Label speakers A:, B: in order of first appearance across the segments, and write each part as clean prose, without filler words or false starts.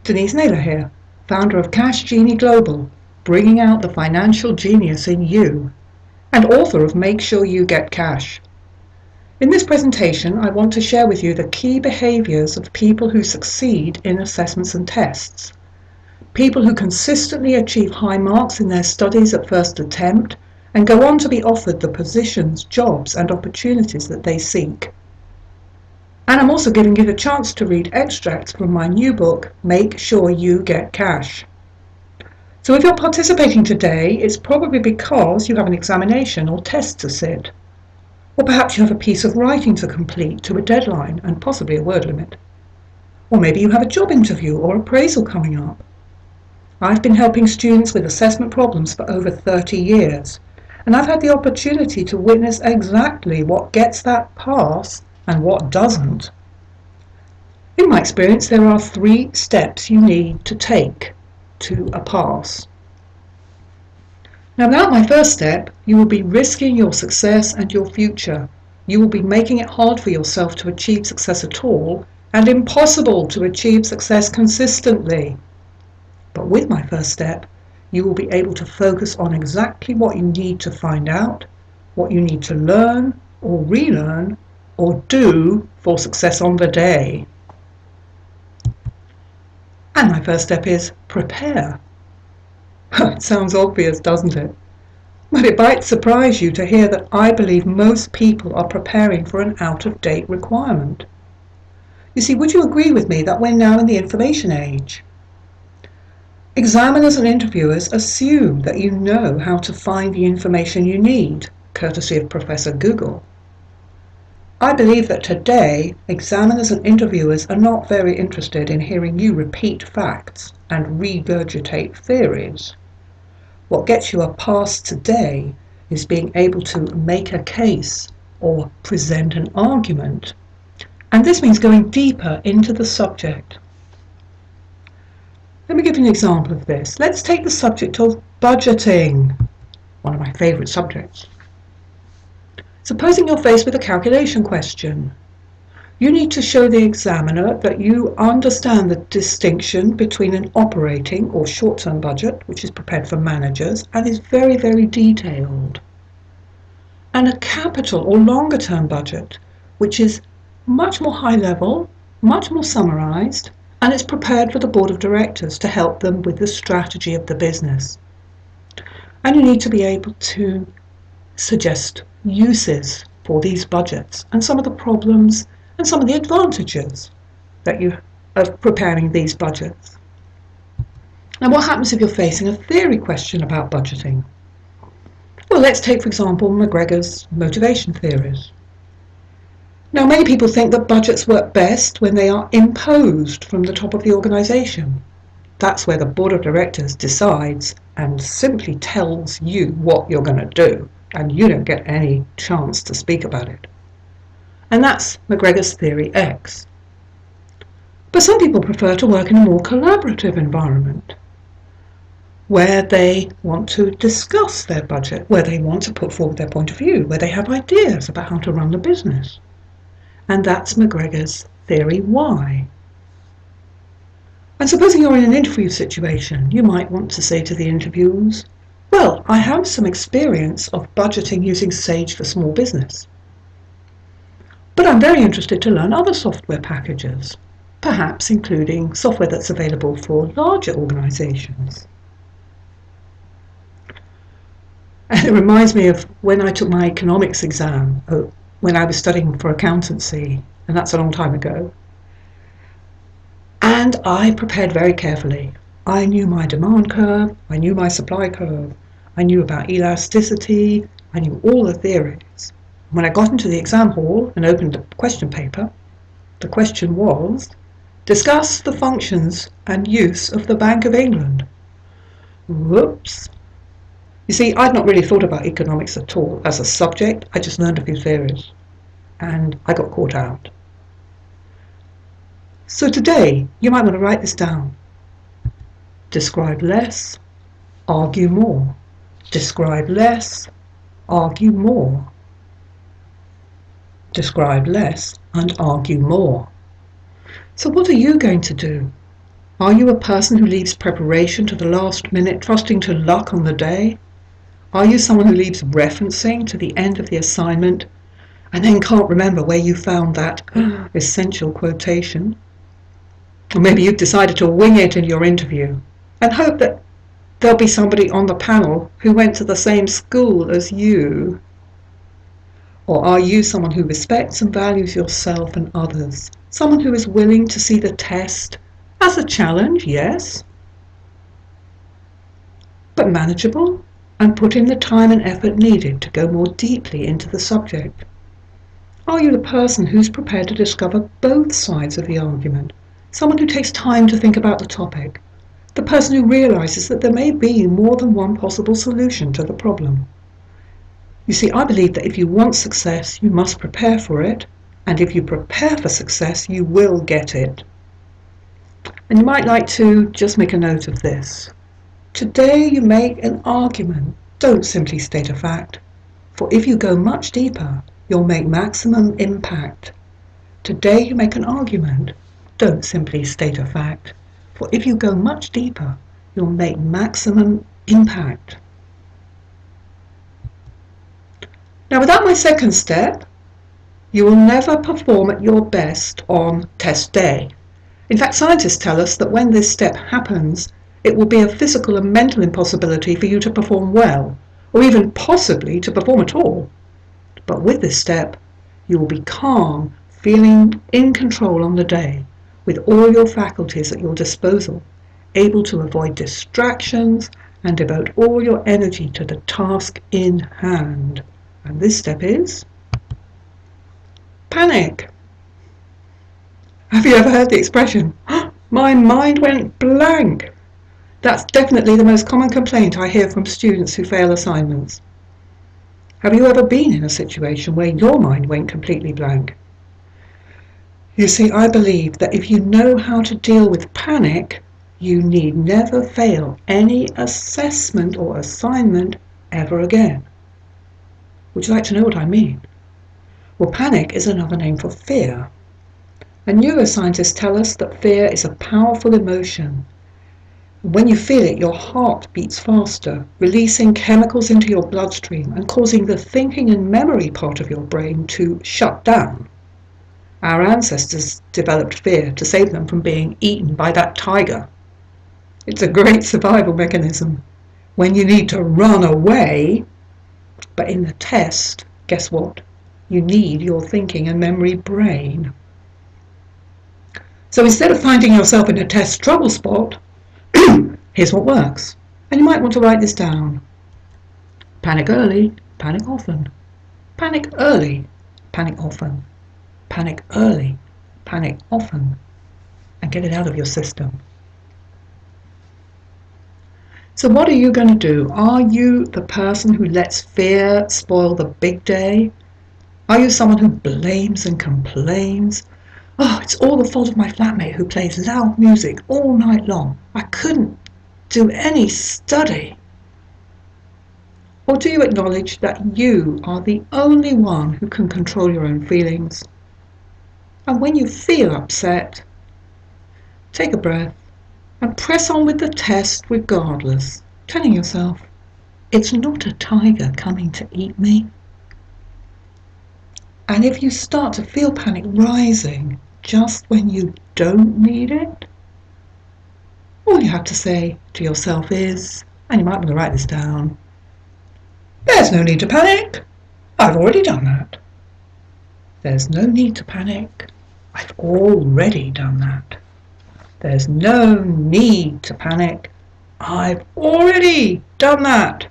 A: Denise Naylor here, founder of Cash Genie Global, bringing out the financial genius in you, and author of Make Sure You Get Cash. In this presentation, I want to share with you the key behaviors of people who succeed in assessments and tests. People who consistently achieve high marks in their studies at first attempt and go on to be offered the positions, jobs, and opportunities that they seek. And I'm also giving you the chance to read extracts from my new book, Make Sure You Get Cash. So if you're participating today, it's probably because you have an examination or test to sit. Or perhaps you have a piece of writing to complete to a deadline and possibly a word limit. Or maybe you have a job interview or appraisal coming up. I've been helping students with assessment problems for over 30 years, and I've had the opportunity to witness exactly what gets that pass and what doesn't. In my experience, there are 3 steps you need to take to a pass. Now, without my first step, you will be risking your success and your future. You will be making it hard for yourself to achieve success at all, and impossible to achieve success consistently. But with my first step, you will be able to focus on exactly what you need to find out, what you need to learn or relearn or do for success on the day. And my first step is prepare. It sounds obvious, doesn't it? But it might surprise you to hear that I believe most people are preparing for an out-of-date requirement. You see, would you agree with me that we're now in the information age? Examiners and interviewers assume that you know how to find the information you need, courtesy of Professor Google. I believe that today, examiners and interviewers are not very interested in hearing you repeat facts and regurgitate theories. What gets you a pass today is being able to make a case or present an argument. And this means going deeper into the subject. Let me give you an example of this. Let's take the subject of budgeting, one of my favourite subjects. Supposing you're faced with a calculation question. You need to show the examiner that you understand the distinction between an operating or short-term budget, which is prepared for managers and is very, very detailed, and a capital or longer-term budget, which is much more high-level, much more summarised, and it's prepared for the board of directors to help them with the strategy of the business. And you need to be able to suggest uses for these budgets and some of the problems and some of the advantages that you of preparing these budgets. Now, what happens if you're facing a theory question about budgeting? Well, let's take, for example, McGregors motivation theories. Now, many people think that budgets work best when they are imposed from the top of the organisation. That's where the board of directors decides and simply tells you what you're going to do, and you don't get any chance to speak about it. And that's McGregors Theory X. But some people prefer to work in a more collaborative environment, where they want to discuss their budget, where they want to put forward their point of view, where they have ideas about how to run the business. And that's McGregors Theory Y. And supposing you're in an interview situation, you might want to say to the interviewers, well, I have some experience of budgeting using Sage for small business. But I'm very interested to learn other software packages, perhaps including software that's available for larger organisations. And it reminds me of when I took my economics exam, when I was studying for accountancy, and that's a long time ago. And I prepared very carefully. I knew my demand curve, I knew my supply curve, I knew about elasticity, I knew all the theories. When I got into the exam hall and opened the question paper, the question was, discuss the functions and use of the Bank of England. Whoops. You see, I'd not really thought about economics at all as a subject. I just learned a few theories, and I got caught out. So today, you might want to write this down. Describe less, argue more. Describe less, argue more. Describe less and argue more. So what are you going to do? Are you a person who leaves preparation to the last minute, trusting to luck on the day? Are you someone who leaves referencing to the end of the assignment and then can't remember where you found that essential quotation? Or maybe you've decided to wing it in your interview and hope that there'll be somebody on the panel who went to the same school as you. Or are you someone who respects and values yourself and others? Someone who is willing to see the test as a challenge, yes, but manageable, and put in the time and effort needed to go more deeply into the subject? Are you the person who's prepared to discover both sides of the argument? Someone who takes time to think about the topic? The person who realizes that there may be more than one possible solution to the problem? You see, I believe that if you want success, you must prepare for it, and if you prepare for success, you will get it. And you might like to just make a note of this. Today you make an argument. Don't simply state a fact. For if you go much deeper, you'll make maximum impact. Today you make an argument. Don't simply state a fact. For if you go much deeper, you'll make maximum impact. Now, without my second step, you will never perform at your best on test day. In fact, scientists tell us that when this step happens, it will be a physical and mental impossibility for you to perform well, or even possibly to perform at all. But with this step, you will be calm, feeling in control on the day, with all your faculties at your disposal, able to avoid distractions and devote all your energy to the task in hand. And this step is panic. Have you ever heard the expression, my mind went blank? That's definitely the most common complaint I hear from students who fail assignments. Have you ever been in a situation where your mind went completely blank? You see, I believe that if you know how to deal with panic, you need never fail any assessment or assignment ever again. Would you like to know what I mean? Well, panic is another name for fear. And neuroscientists tell us that fear is a powerful emotion. When you feel it, your heart beats faster, releasing chemicals into your bloodstream and causing the thinking and memory part of your brain to shut down. Our ancestors developed fear to save them from being eaten by that tiger. It's a great survival mechanism when you need to run away. But in the test, guess what? You need your thinking and memory brain. So instead of finding yourself in a test trouble spot, here's what works. And you might want to write this down. Panic early, panic often. Panic early, panic often. Panic early, panic often. And get it out of your system. So what are you going to do? Are you the person who lets fear spoil the big day? Are you someone who blames and complains? Oh, it's all the fault of my flatmate who plays loud music all night long. I couldn't do any study. Or do you acknowledge that you are the only one who can control your own feelings? And when you feel upset, take a breath and press on with the test regardless, telling yourself, it's not a tiger coming to eat me. And if you start to feel panic rising just when you don't need it, all you have to say to yourself is, and you might want to write this down, there's no need to panic. I've already done that. There's no need to panic. I've already done that. There's no need to panic. I've already done that.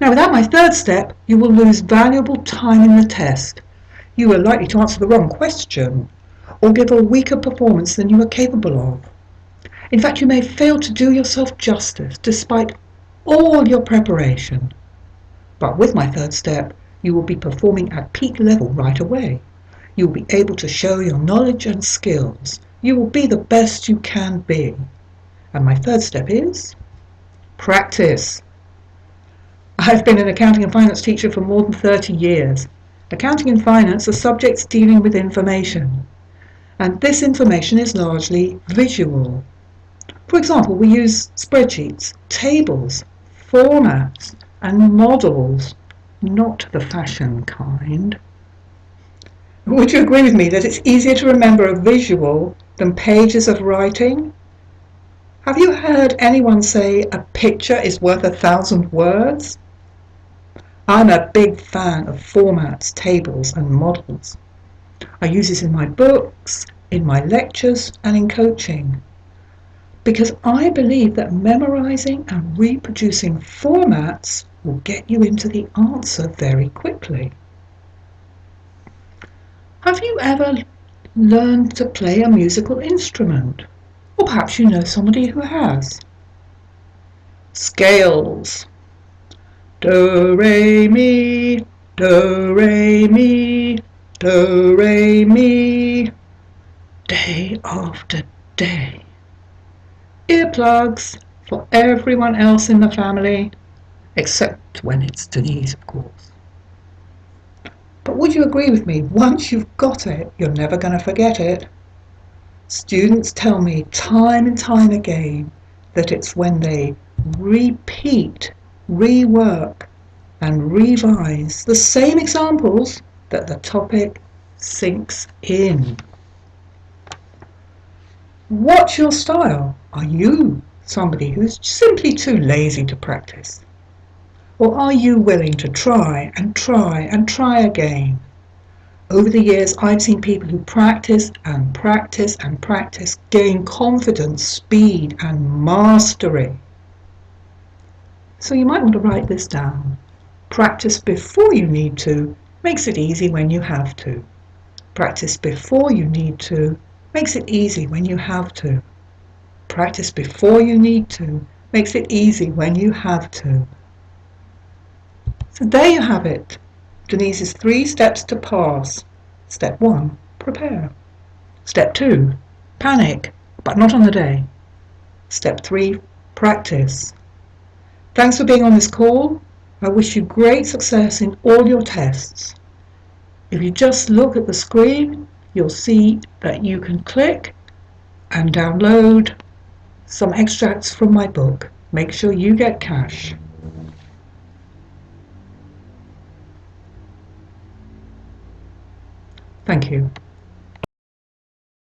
A: Now, without my third step, you will lose valuable time in the test. You are likely to answer the wrong question or give a weaker performance than you are capable of. In fact, you may fail to do yourself justice despite all your preparation. But with my third step, you will be performing at peak level right away. You will be able to show your knowledge and skills. You will be the best you can be. And my third step is practice. I've been an accounting and finance teacher for more than 30 years. Accounting and finance are subjects dealing with information. And this information is largely visual. For example, we use spreadsheets, tables, formats, and models, not the fashion kind. Would you agree with me that it's easier to remember a visual than pages of writing? Have you heard anyone say a picture is worth 1,000 words? I'm a big fan of formats, tables, and models. I use this in my books, in my lectures, and in coaching, because I believe that memorizing and reproducing formats will get you into the answer very quickly. Have you ever learned to play a musical instrument? Or perhaps you know somebody who has. Scales. Do, re, mi, do, re, mi, do, re, mi. Day after day. Earplugs for everyone else in the family, except when it's Denise, of course. But would you agree with me, once you've got it, you're never going to forget it? Students tell me time and time again that it's when they repeat, rework, and revise the same examples that the topic sinks in. What's your style? Are you somebody who's simply too lazy to practice? Or are you willing to try and try and try again? Over the years, I've seen people who practice and practice and practice gain confidence, speed, and mastery. So you might want to write this down. Practice before you need to makes it easy when you have to. Practice before you need to makes it easy when you have to. Practice before you need to makes it easy when you have to. So there you have it. Denise's 3 steps to pass. Step 1, prepare. Step 2, panic, but not on the day. Step 3, practice. Thanks for being on this call. I wish you great success in all your tests. If you just look at the screen, you'll see that you can click and download some extracts from my book. Make sure you get cash. Thank you.